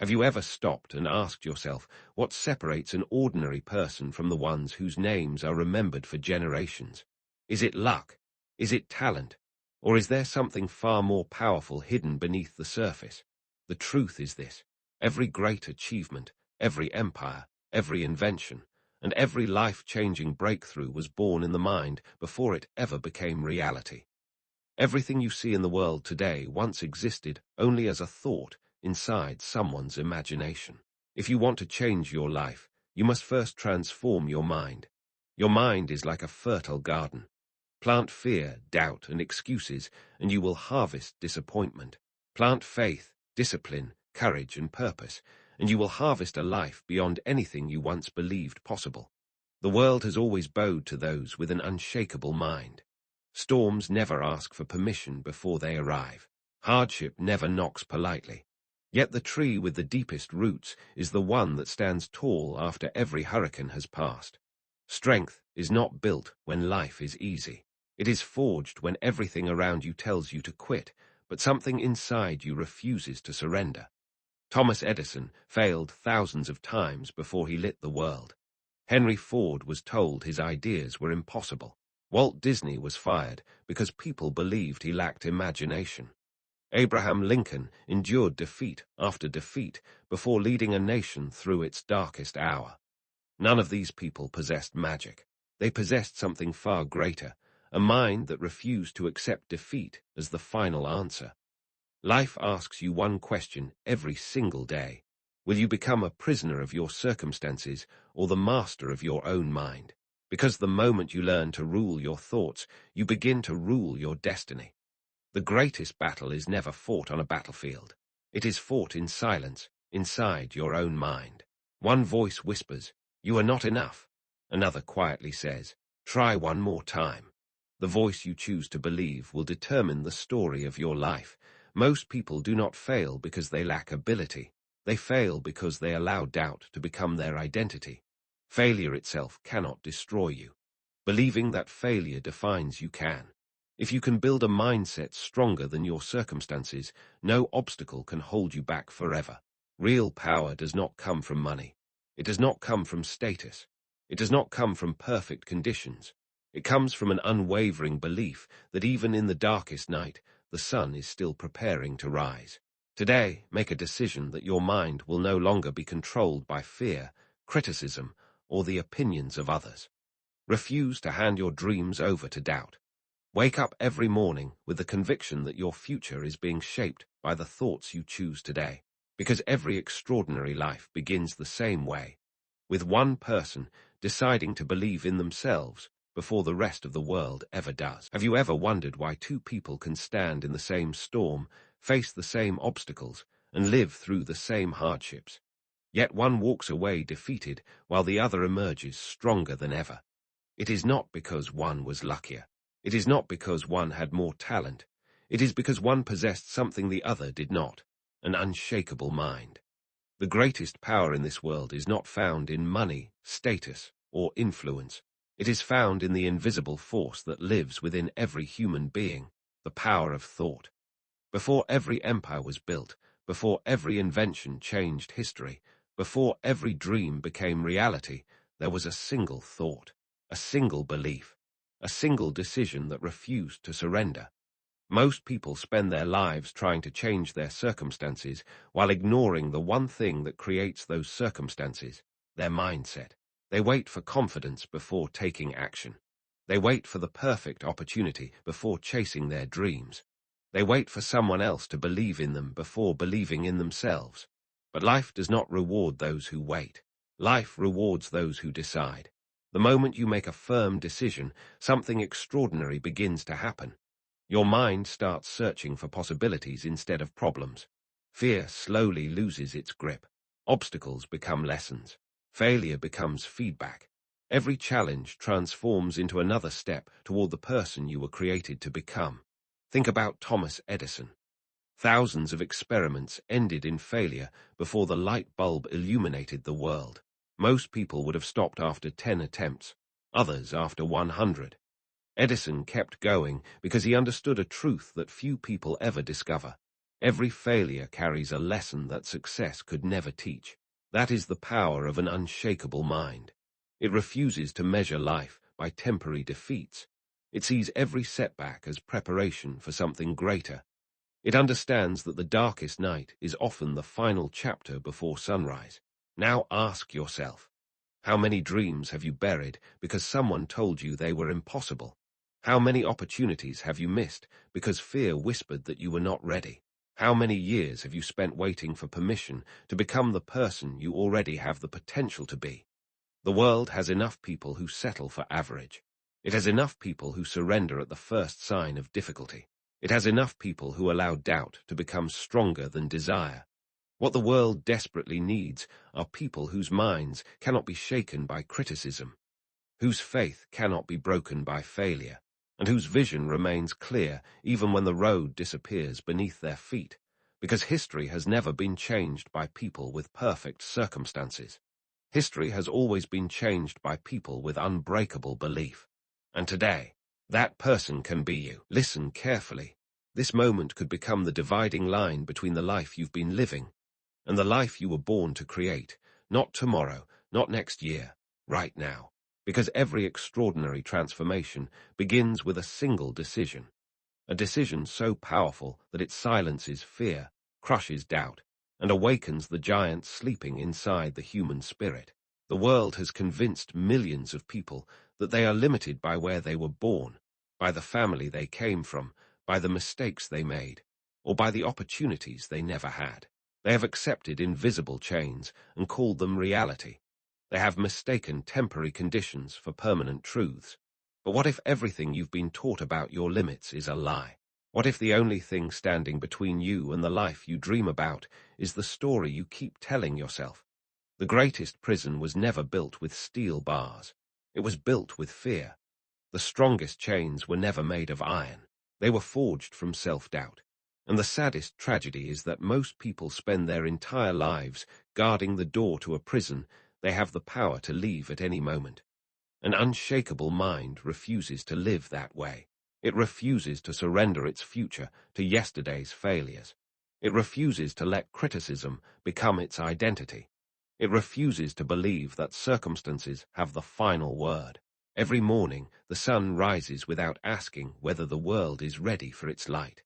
Have you ever stopped and asked yourself what separates an ordinary person from the ones whose names are remembered for generations? Is it luck? Is it talent? Or is there something far more powerful hidden beneath the surface? The truth is this: every great achievement, every empire, every invention, and every life-changing breakthrough was born in the mind before it ever became reality. Everything you see in the world today once existed only as a thought inside someone's imagination. If you want to change your life, you must first transform your mind. Your mind is like a fertile garden. Plant fear, doubt, and excuses, and you will harvest disappointment. Plant faith, discipline, courage, and purpose, and you will harvest a life beyond anything you once believed possible. The world has always bowed to those with an unshakable mind. Storms never ask for permission before they arrive. Hardship never knocks politely. Yet the tree with the deepest roots is the one that stands tall after every hurricane has passed. Strength is not built when life is easy. It is forged when everything around you tells you to quit, but something inside you refuses to surrender. Thomas Edison failed thousands of times before he lit the world. Henry Ford was told his ideas were impossible. Walt Disney was fired because people believed he lacked imagination. Abraham Lincoln endured defeat after defeat before leading a nation through its darkest hour. None of these people possessed magic. They possessed something far greater, a mind that refused to accept defeat as the final answer. Life asks you one question every single day. Will you become a prisoner of your circumstances or the master of your own mind? Because the moment you learn to rule your thoughts, you begin to rule your destiny. The greatest battle is never fought on a battlefield. It is fought in silence, inside your own mind. One voice whispers, "You are not enough." Another quietly says, "Try one more time." The voice you choose to believe will determine the story of your life. Most people do not fail because they lack ability. They fail because they allow doubt to become their identity. Failure itself cannot destroy you. Believing that failure defines you can. If you can build a mindset stronger than your circumstances, no obstacle can hold you back forever. Real power does not come from money. It does not come from status. It does not come from perfect conditions. It comes from an unwavering belief that even in the darkest night, the sun is still preparing to rise. Today, make a decision that your mind will no longer be controlled by fear, criticism, or the opinions of others. Refuse to hand your dreams over to doubt. Wake up every morning with the conviction that your future is being shaped by the thoughts you choose today, because every extraordinary life begins the same way, with one person deciding to believe in themselves before the rest of the world ever does. Have you ever wondered why two people can stand in the same storm, face the same obstacles, and live through the same hardships? Yet one walks away defeated while the other emerges stronger than ever. It is not because one was luckier. It is not because one had more talent. It is because one possessed something the other did not, an unshakable mind. The greatest power in this world is not found in money, status, or influence. It is found in the invisible force that lives within every human being, the power of thought. Before every empire was built, before every invention changed history, before every dream became reality, there was a single thought, a single belief, a single decision that refused to surrender. Most people spend their lives trying to change their circumstances while ignoring the one thing that creates those circumstances, their mindset. They wait for confidence before taking action. They wait for the perfect opportunity before chasing their dreams. They wait for someone else to believe in them before believing in themselves. But life does not reward those who wait. Life rewards those who decide. The moment you make a firm decision, something extraordinary begins to happen. Your mind starts searching for possibilities instead of problems. Fear slowly loses its grip. Obstacles become lessons. Failure becomes feedback. Every challenge transforms into another step toward the person you were created to become. Think about Thomas Edison. Thousands of experiments ended in failure before the light bulb illuminated the world. Most people would have stopped after 10 attempts, others after 100. Edison kept going because he understood a truth that few people ever discover. Every failure carries a lesson that success could never teach. That is the power of an unshakable mind. It refuses to measure life by temporary defeats. It sees every setback as preparation for something greater. It understands that the darkest night is often the final chapter before sunrise. Now ask yourself, how many dreams have you buried because someone told you they were impossible? How many opportunities have you missed because fear whispered that you were not ready? How many years have you spent waiting for permission to become the person you already have the potential to be? The world has enough people who settle for average. It has enough people who surrender at the first sign of difficulty. It has enough people who allow doubt to become stronger than desire. What the world desperately needs are people whose minds cannot be shaken by criticism, whose faith cannot be broken by failure, and whose vision remains clear even when the road disappears beneath their feet, because history has never been changed by people with perfect circumstances. History has always been changed by people with unbreakable belief. And today, that person can be you. Listen carefully. This moment could become the dividing line between the life you've been living and the life you were born to create, not tomorrow, not next year, right now. Because every extraordinary transformation begins with a single decision, a decision so powerful that it silences fear, crushes doubt, and awakens the giant sleeping inside the human spirit. The world has convinced millions of people that they are limited by where they were born, by the family they came from, by the mistakes they made, or by the opportunities they never had. They have accepted invisible chains and called them reality. They have mistaken temporary conditions for permanent truths. But what if everything you've been taught about your limits is a lie? What if the only thing standing between you and the life you dream about is the story you keep telling yourself? The greatest prison was never built with steel bars. It was built with fear. The strongest chains were never made of iron. They were forged from self-doubt. And the saddest tragedy is that most people spend their entire lives guarding the door to a prison they have the power to leave at any moment. An unshakable mind refuses to live that way. It refuses to surrender its future to yesterday's failures. It refuses to let criticism become its identity. It refuses to believe that circumstances have the final word. Every morning, the sun rises without asking whether the world is ready for its light.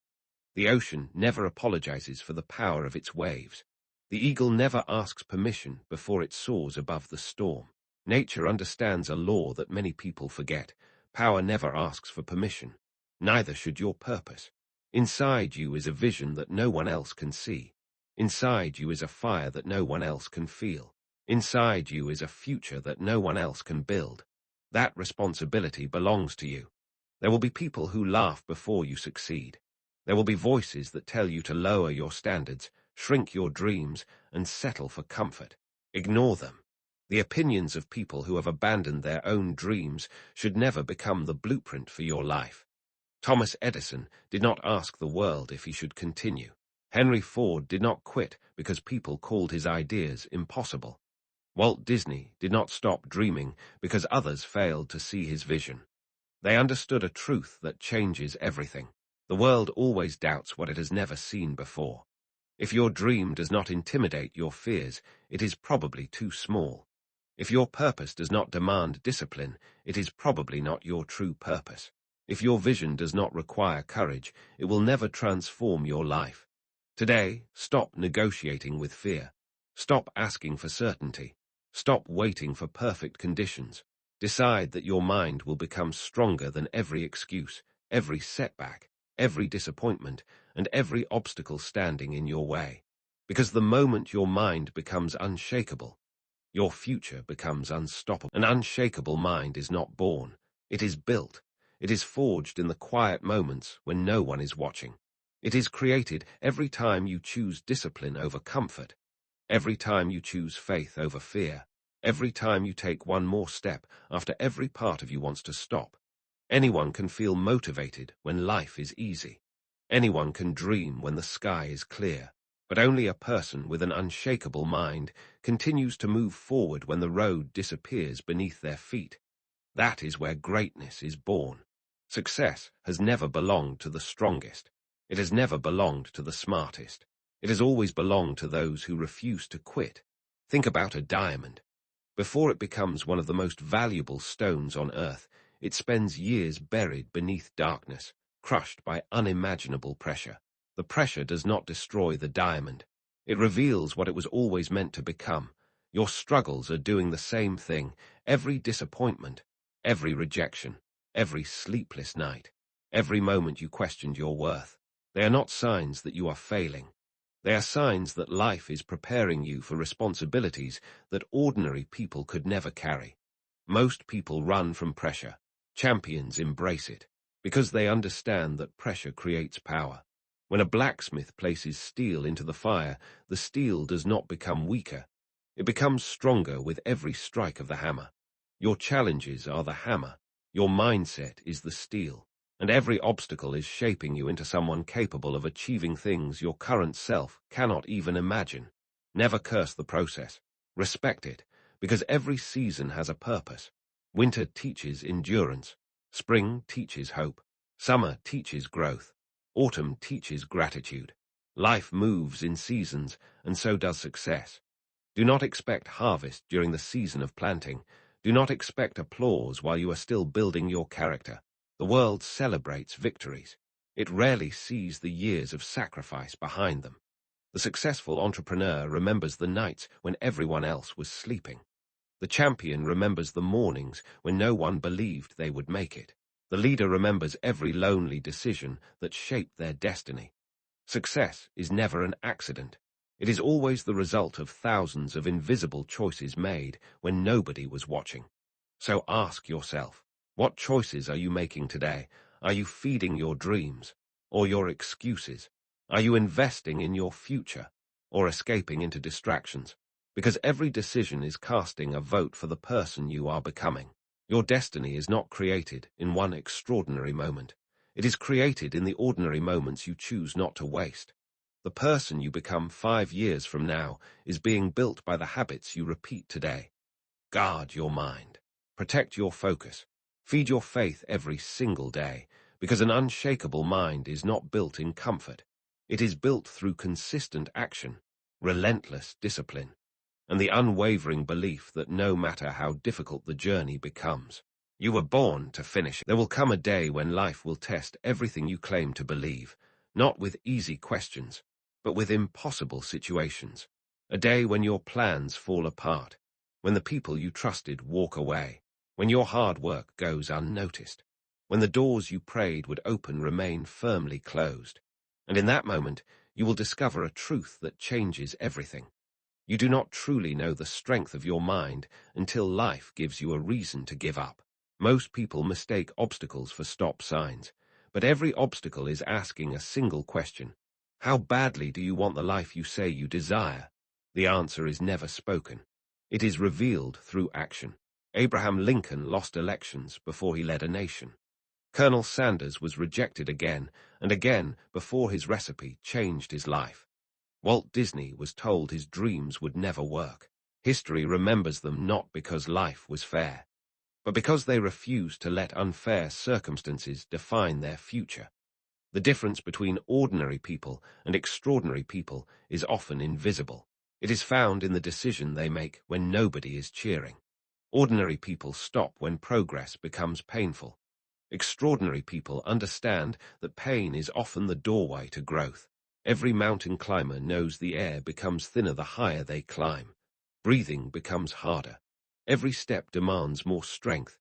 The ocean never apologizes for the power of its waves. The eagle never asks permission before it soars above the storm. Nature understands a law that many people forget. Power never asks for permission. Neither should your purpose. Inside you is a vision that no one else can see. Inside you is a fire that no one else can feel. Inside you is a future that no one else can build. That responsibility belongs to you. There will be people who laugh before you succeed. There will be voices that tell you to lower your standards, shrink your dreams, and settle for comfort. Ignore them. The opinions of people who have abandoned their own dreams should never become the blueprint for your life. Thomas Edison did not ask the world if he should continue. Henry Ford did not quit because people called his ideas impossible. Walt Disney did not stop dreaming because others failed to see his vision. They understood a truth that changes everything. The world always doubts what it has never seen before. If your dream does not intimidate your fears, it is probably too small. If your purpose does not demand discipline, it is probably not your true purpose. If your vision does not require courage, it will never transform your life. Today, stop negotiating with fear. Stop asking for certainty. Stop waiting for perfect conditions. Decide that your mind will become stronger than every excuse, every setback, every disappointment, and every obstacle standing in your way. Because the moment your mind becomes unshakable, your future becomes unstoppable. An unshakable mind is not born. It is built. It is forged in the quiet moments when no one is watching. It is created every time you choose discipline over comfort, every time you choose faith over fear, every time you take one more step after every part of you wants to stop. Anyone can feel motivated when life is easy. Anyone can dream when the sky is clear. But only a person with an unshakable mind continues to move forward when the road disappears beneath their feet. That is where greatness is born. Success has never belonged to the strongest. It has never belonged to the smartest. It has always belonged to those who refuse to quit. Think about a diamond. Before it becomes one of the most valuable stones on earth, it spends years buried beneath darkness, crushed by unimaginable pressure. The pressure does not destroy the diamond. It reveals what it was always meant to become. Your struggles are doing the same thing. Every disappointment, every rejection, every sleepless night, every moment you questioned your worth. They are not signs that you are failing. They are signs that life is preparing you for responsibilities that ordinary people could never carry. Most people run from pressure. Champions embrace it, because they understand that pressure creates power. When a blacksmith places steel into the fire, the steel does not become weaker. It becomes stronger with every strike of the hammer. Your challenges are the hammer. Your mindset is the steel. And every obstacle is shaping you into someone capable of achieving things your current self cannot even imagine. Never curse the process. Respect it, because every season has a purpose. Winter teaches endurance. Spring teaches hope. Summer teaches growth. Autumn teaches gratitude. Life moves in seasons, and so does success. Do not expect harvest during the season of planting. Do not expect applause while you are still building your character. The world celebrates victories. It rarely sees the years of sacrifice behind them. The successful entrepreneur remembers the nights when everyone else was sleeping. The champion remembers the mornings when no one believed they would make it. The leader remembers every lonely decision that shaped their destiny. Success is never an accident. It is always the result of thousands of invisible choices made when nobody was watching. So ask yourself, what choices are you making today? Are you feeding your dreams or your excuses? Are you investing in your future or escaping into distractions? Because every decision is casting a vote for the person you are becoming. Your destiny is not created in one extraordinary moment. It is created in the ordinary moments you choose not to waste. The person you become 5 years from now is being built by the habits you repeat today. Guard your mind. Protect your focus. Feed your faith every single day, because an unshakable mind is not built in comfort. It is built through consistent action, relentless discipline, and the unwavering belief that no matter how difficult the journey becomes, you were born to finish. There will come a day when life will test everything you claim to believe, not with easy questions, but with impossible situations. A day when your plans fall apart, when the people you trusted walk away, when your hard work goes unnoticed, when the doors you prayed would open remain firmly closed. And in that moment, you will discover a truth that changes everything. You do not truly know the strength of your mind until life gives you a reason to give up. Most people mistake obstacles for stop signs, but every obstacle is asking a single question. How badly do you want the life you say you desire? The answer is never spoken. It is revealed through action. Abraham Lincoln lost elections before he led a nation. Colonel Sanders was rejected again and again before his recipe changed his life. Walt Disney was told his dreams would never work. History remembers them not because life was fair, but because they refused to let unfair circumstances define their future. The difference between ordinary people and extraordinary people is often invisible. It is found in the decision they make when nobody is cheering. Ordinary people stop when progress becomes painful. Extraordinary people understand that pain is often the doorway to growth. Every mountain climber knows the air becomes thinner the higher they climb. Breathing becomes harder. Every step demands more strength.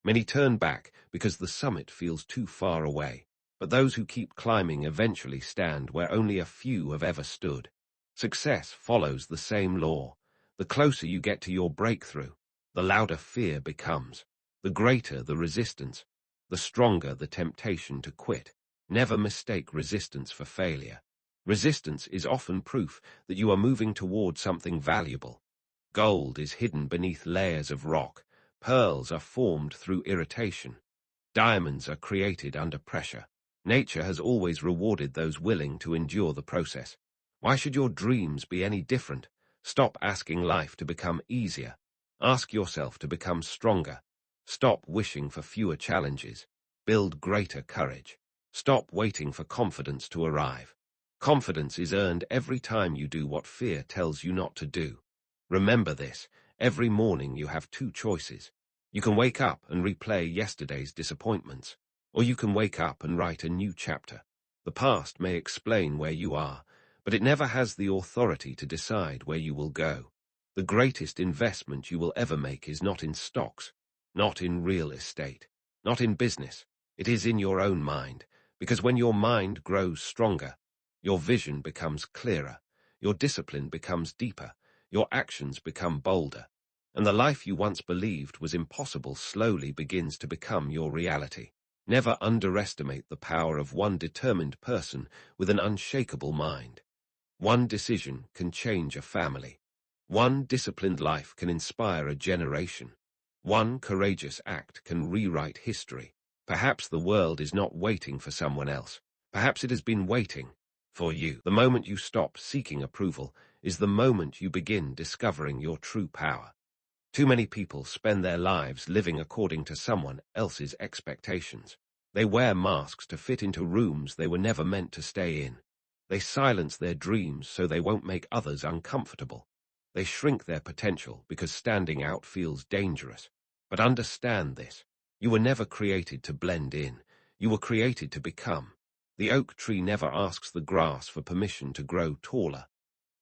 Many turn back because the summit feels too far away. But those who keep climbing eventually stand where only a few have ever stood. Success follows the same law. The closer you get to your breakthrough, the louder fear becomes. The greater the resistance, the stronger the temptation to quit. Never mistake resistance for failure. Resistance is often proof that you are moving toward something valuable. Gold is hidden beneath layers of rock. Pearls are formed through irritation. Diamonds are created under pressure. Nature has always rewarded those willing to endure the process. Why should your dreams be any different? Stop asking life to become easier. Ask yourself to become stronger. Stop wishing for fewer challenges. Build greater courage. Stop waiting for confidence to arrive. Confidence is earned every time you do what fear tells you not to do. Remember this, every morning you have two choices. You can wake up and replay yesterday's disappointments, or you can wake up and write a new chapter. The past may explain where you are, but it never has the authority to decide where you will go. The greatest investment you will ever make is not in stocks, not in real estate, not in business. It is in your own mind, because when your mind grows stronger, your vision becomes clearer, your discipline becomes deeper, your actions become bolder, and the life you once believed was impossible slowly begins to become your reality. Never underestimate the power of one determined person with an unshakable mind. One decision can change a family. One disciplined life can inspire a generation. One courageous act can rewrite history. Perhaps the world is not waiting for someone else. Perhaps it has been waiting for you. The moment you stop seeking approval is the moment you begin discovering your true power. Too many people spend their lives living according to someone else's expectations. They wear masks to fit into rooms they were never meant to stay in. They silence their dreams so they won't make others uncomfortable. They shrink their potential because standing out feels dangerous. But understand this. You were never created to blend in. You were created to become. The oak tree never asks the grass for permission to grow taller.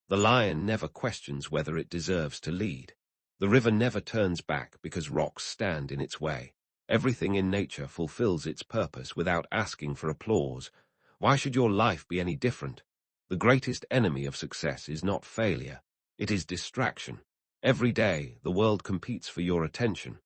The lion never questions whether it deserves to lead. The river never turns back because rocks stand in its way. Everything in nature fulfills its purpose without asking for applause. Why should your life be any different? The greatest enemy of success is not failure. It is distraction. Every day, the world competes for your attention.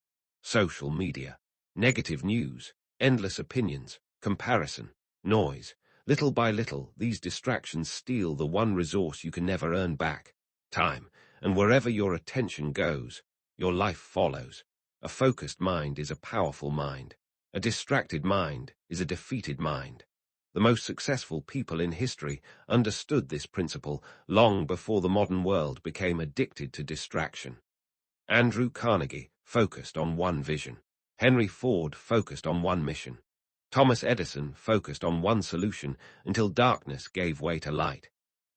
Social media, negative news, endless opinions, comparison, noise. Little by little, these distractions steal the one resource you can never earn back, time, and wherever your attention goes, your life follows. A focused mind is a powerful mind. A distracted mind is a defeated mind. The most successful people in history understood this principle long before the modern world became addicted to distraction. Andrew Carnegie focused on one vision. Henry Ford focused on one mission. Thomas Edison focused on one solution until darkness gave way to light.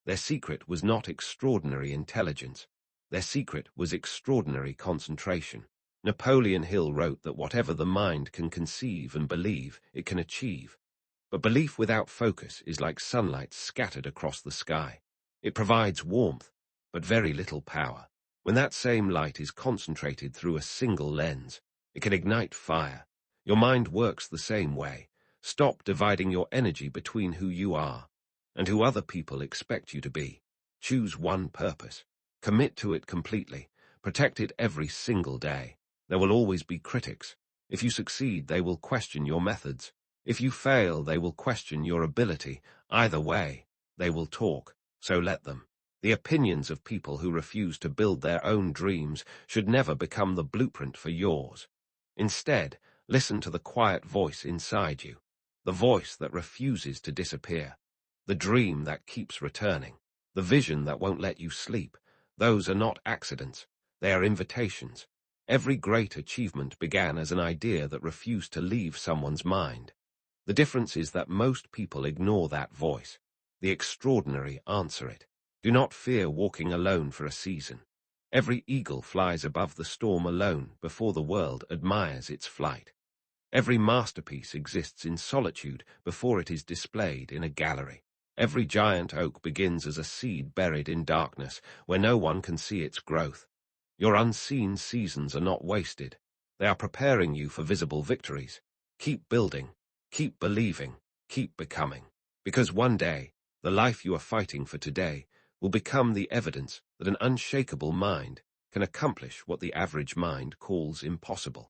Their secret was not extraordinary intelligence. Their secret was extraordinary concentration. Napoleon Hill wrote that whatever the mind can conceive and believe, it can achieve. But belief without focus is like sunlight scattered across the sky. It provides warmth, but very little power. When that same light is concentrated through a single lens, it can ignite fire. Your mind works the same way. Stop dividing your energy between who you are and who other people expect you to be. Choose one purpose. Commit to it completely. Protect it every single day. There will always be critics. If you succeed, they will question your methods. If you fail, they will question your ability. Either way, they will talk, so let them. The opinions of people who refuse to build their own dreams should never become the blueprint for yours. Instead, listen to the quiet voice inside you, the voice that refuses to disappear, the dream that keeps returning, the vision that won't let you sleep. Those are not accidents, they are invitations. Every great achievement began as an idea that refused to leave someone's mind. The difference is that most people ignore that voice. The extraordinary answer it. Do not fear walking alone for a season. Every eagle flies above the storm alone before the world admires its flight. Every masterpiece exists in solitude before it is displayed in a gallery. Every giant oak begins as a seed buried in darkness where no one can see its growth. Your unseen seasons are not wasted. They are preparing you for visible victories. Keep building. Keep believing, keep becoming, because one day, the life you are fighting for today will become the evidence that an unshakable mind can accomplish what the average mind calls impossible.